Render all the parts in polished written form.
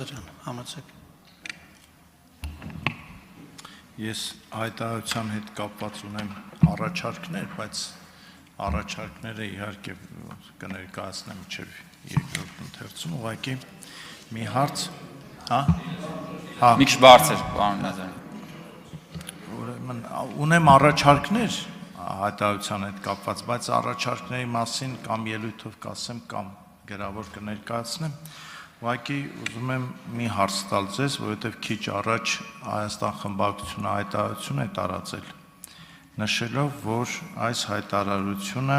Համաձայն։ Ես հայտարարության հետ կապված ունեմ առաջարկներ, բայց առաջարկները իհարկե կներկայացնեմ մինչև երկրորդ ընթերցում, ուղղակի մի հարց, Մի քիչ բարձր, պարոն Նազարյան։ Ուրեմն ունեմ առաջարկներ հայտարարության հետ կապված, բայց առաջարկների մասին կամ ելույթով կասեմ, կամ գրավոր կներկայացնեմ։ Ուղղակի ուզում եմ մի հարց տալ ձեզ, որովհետև քիչ առաջ Հայաստան խմբակցությունը հայտարարություն է տարածել, նշելով, որ այս հայտարարությունը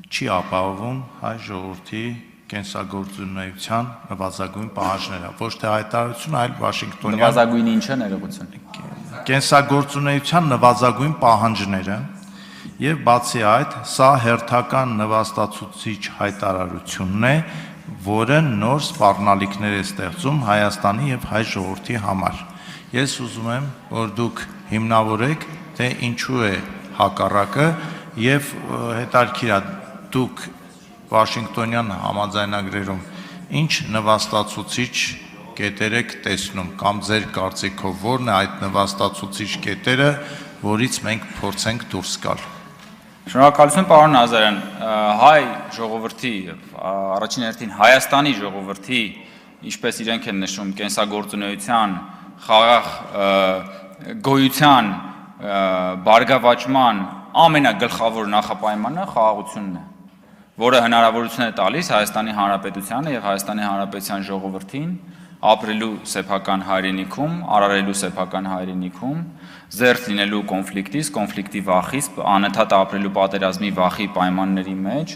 չի ապահովում հայ ժողովրդի կենսագործունեության նվազագույն պահանջները, ոչ թե հայտարարությունը, այլ Վաշինգտոնյան Նվազագույնը ինչ է ներողություն։ Կենսագործունեության նվազագույն պահանջները, եւ բացի այդ, սա հերթական նվաստացուցիչ հայտարարությունն է, որը նոր սպառնալիքներ է ստեղծում Հայաստանի եւ հայ ժողովրդի համար։ Ես ուզում եմ, որ դուք հիմնավորեք, թե ինչու է հակառակը եւ հետաքրքիր է դուք Վաշինգտոնյան համաձայնագրերում ինչ նվաստացուցիչ կետեր եք տեսնում կամ ձեր կարծիքով ո՞րն է այդ նվաստացուցիչ կետերը, որից մենք փորձենք դուրս գալ։ Շնորհակալություն, պարոն Նազարյան, հայ ժողովրդի առաջին հերթին Հայաստանի ժողովրդի, ինչպես իրենք են նշում, կենսագործունեության, խաղաղ գոյության, բարգավաճման ամենագլխավոր նախապայմանը խաղաղությունն է, որը հնարավորություն է տալիս Հայաստանի Հանրապետությանը եւ Հայաստանի Հանրապետության ժողովրդին ապրելու սեփական հայրենիքում, արարելու սեփական հայրենիքում, զերծ լինելու կոնֆլիկտից, կոնֆլիկտի վախից, անընդհատ ապրելու պատերազմի վախի պայմանների մեջ